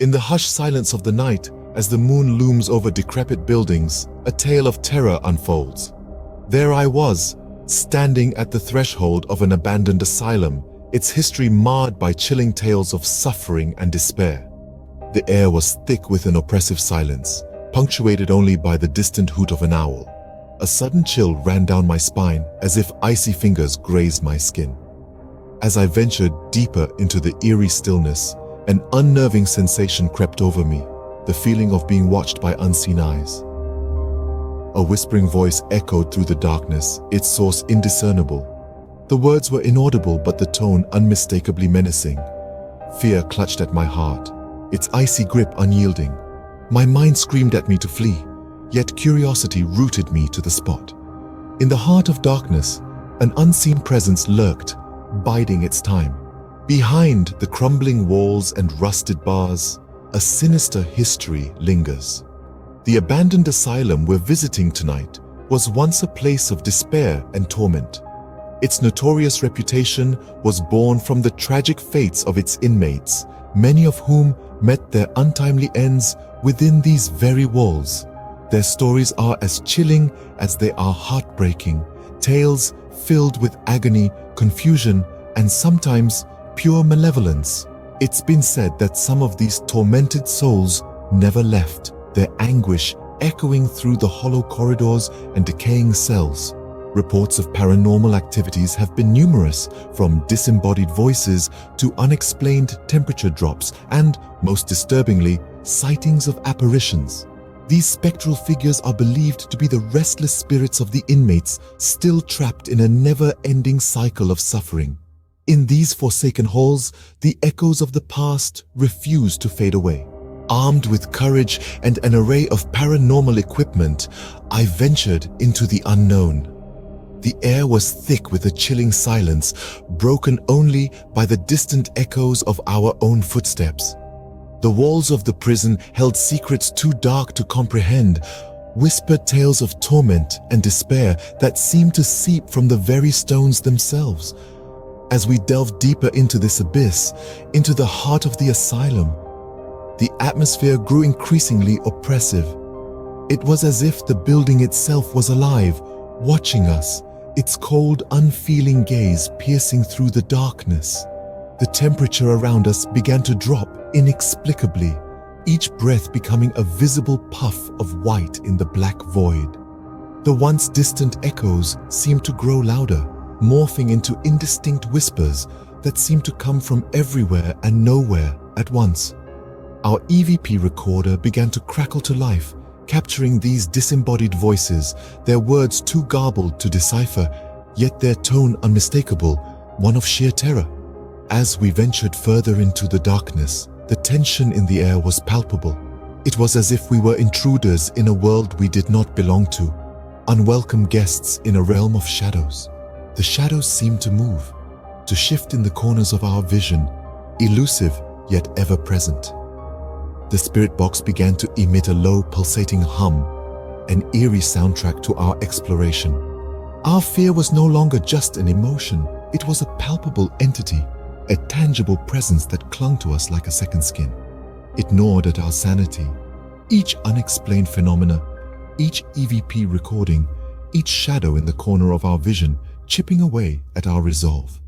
In the hushed silence of the night, as the moon looms over decrepit buildings, a tale of terror unfolds. There I was, standing at the threshold of an abandoned asylum, its history marred by chilling tales of suffering and despair. The air was thick with an oppressive silence, punctuated only by the distant hoot of an owl. A sudden chill ran down my spine as if icy fingers grazed my skin. As I ventured deeper into the eerie stillness, an unnerving sensation crept over me, the feeling of being watched by unseen eyes. A whispering voice echoed through the darkness, its source indiscernible. The words were inaudible, but the tone unmistakably menacing. Fear clutched at my heart, its icy grip unyielding. My mind screamed at me to flee, yet curiosity rooted me to the spot. In the heart of darkness, an unseen presence lurked, biding its time. Behind the crumbling walls and rusted bars, a sinister history lingers. The abandoned asylum we're visiting tonight was once a place of despair and torment. Its notorious reputation was born from the tragic fates of its inmates, many of whom met their untimely ends within these very walls. Their stories are as chilling as they are heartbreaking, tales filled with agony, confusion, and sometimes pure malevolence. It's been said that some of these tormented souls never left, their anguish echoing through the hollow corridors and decaying cells. Reports of paranormal activities have been numerous, from disembodied voices to unexplained temperature drops and, most disturbingly, sightings of apparitions. These spectral figures are believed to be the restless spirits of the inmates, still trapped in a never-ending cycle of suffering. In these forsaken halls, the echoes of the past refuse to fade away. Armed with courage and an array of paranormal equipment, I ventured into the unknown. The air was thick with a chilling silence, broken only by the distant echoes of our own footsteps. The walls of the prison held secrets too dark to comprehend, whispered tales of torment and despair that seemed to seep from the very stones themselves. As we delved deeper into this abyss, into the heart of the asylum, the atmosphere grew increasingly oppressive. It was as if the building itself was alive, watching us, its cold, unfeeling gaze piercing through the darkness. The temperature around us began to drop inexplicably, each breath becoming a visible puff of white in the black void. The once distant echoes seemed to grow louder, morphing into indistinct whispers that seemed to come from everywhere and nowhere at once. Our EVP recorder began to crackle to life, capturing these disembodied voices, their words too garbled to decipher, yet their tone unmistakable, one of sheer terror. As we ventured further into the darkness, the tension in the air was palpable. It was as if we were intruders in a world we did not belong to, unwelcome guests in a realm of shadows. The shadows seemed to move, to shift in the corners of our vision, elusive yet ever present. The spirit box began to emit a low, pulsating hum, an eerie soundtrack to our exploration. Our fear was no longer just an emotion, it was a palpable entity, a tangible presence that clung to us like a second skin. It gnawed at our sanity. Each unexplained phenomena, each EVP recording, each shadow in the corner of our vision, chipping away at our resolve.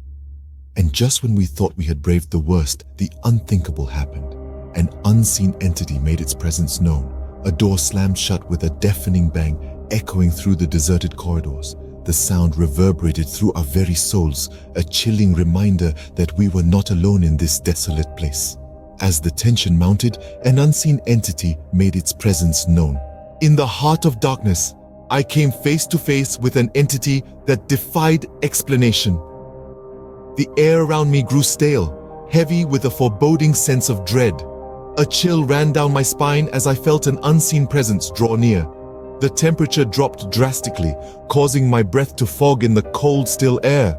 And just when we thought we had braved the worst, the unthinkable happened. An unseen entity made its presence known. A door slammed shut with a deafening bang, echoing through the deserted corridors. The sound reverberated through our very souls, a chilling reminder that we were not alone in this desolate place. As the tension mounted, an unseen entity made its presence known. In the heart of darkness, I came face to face with an entity that defied explanation. The air around me grew stale, heavy with a foreboding sense of dread. A chill ran down my spine as I felt an unseen presence draw near. The temperature dropped drastically, causing my breath to fog in the cold, still air.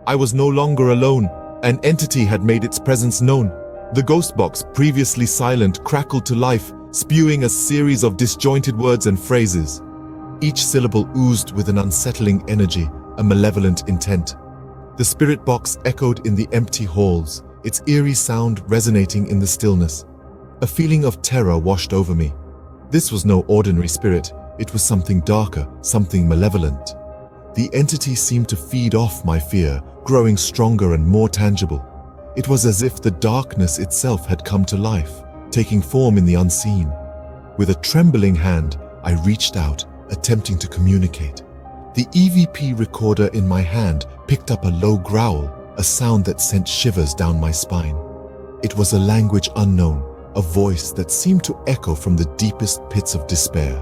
I was no longer alone. An entity had made its presence known. The ghost box, previously silent, crackled to life, spewing a series of disjointed words and phrases. Each syllable oozed with an unsettling energy, a malevolent intent. The spirit box echoed in the empty halls, its eerie sound resonating in the stillness. A feeling of terror washed over me. This was no ordinary spirit. It was something darker, something malevolent. The entity seemed to feed off my fear, growing stronger and more tangible. It was as if the darkness itself had come to life, taking form in the unseen. With a trembling hand, I reached out, attempting to communicate. The EVP recorder in my hand picked up a low growl, a sound that sent shivers down my spine. It was a language unknown, a voice that seemed to echo from the deepest pits of despair.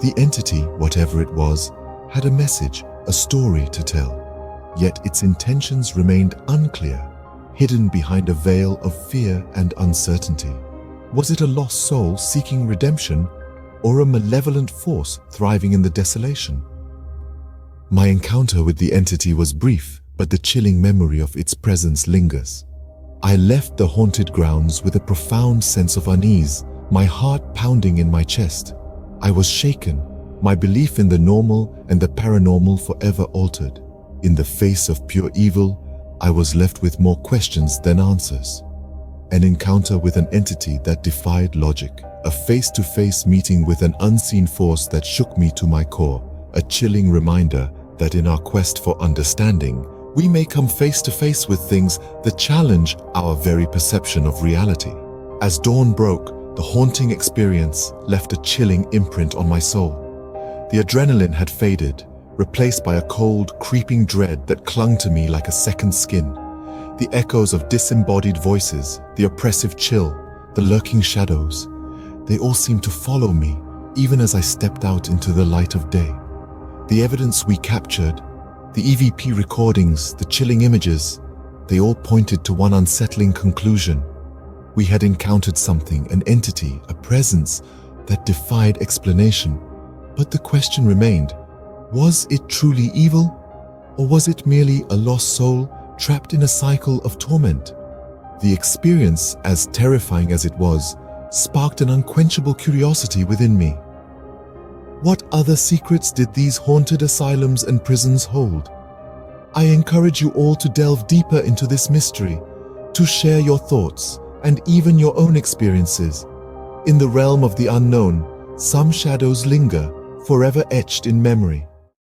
The entity, whatever it was, had a message, a story to tell. Yet its intentions remained unclear, hidden behind a veil of fear and uncertainty. Was it a lost soul seeking redemption, or a malevolent force thriving in the desolation? My encounter with the entity was brief, but the chilling memory of its presence lingers. I left the haunted grounds with a profound sense of unease, my heart pounding in my chest. I was shaken, my belief in the normal and the paranormal forever altered. In the face of pure evil, I was left with more questions than answers. An encounter with an entity that defied logic, a face-to-face meeting with an unseen force that shook me to my core, a chilling reminder that in our quest for understanding, we may come face-to-face with things that challenge our very perception of reality. As dawn broke, the haunting experience left a chilling imprint on my soul. The adrenaline had faded, replaced by a cold, creeping dread that clung to me like a second skin. The echoes of disembodied voices, the oppressive chill, the lurking shadows, they all seemed to follow me, even as I stepped out into the light of day. The evidence we captured, the EVP recordings, the chilling images, they all pointed to one unsettling conclusion. We had encountered something, an entity, a presence that defied explanation. But the question remained, was it truly evil? Or was it merely a lost soul trapped in a cycle of torment? The experience, as terrifying as it was, sparked an unquenchable curiosity within me. What other secrets did these haunted asylums and prisons hold? I encourage you all to delve deeper into this mystery, to share your thoughts and even your own experiences. In the realm of the unknown, some shadows linger, forever etched in memory.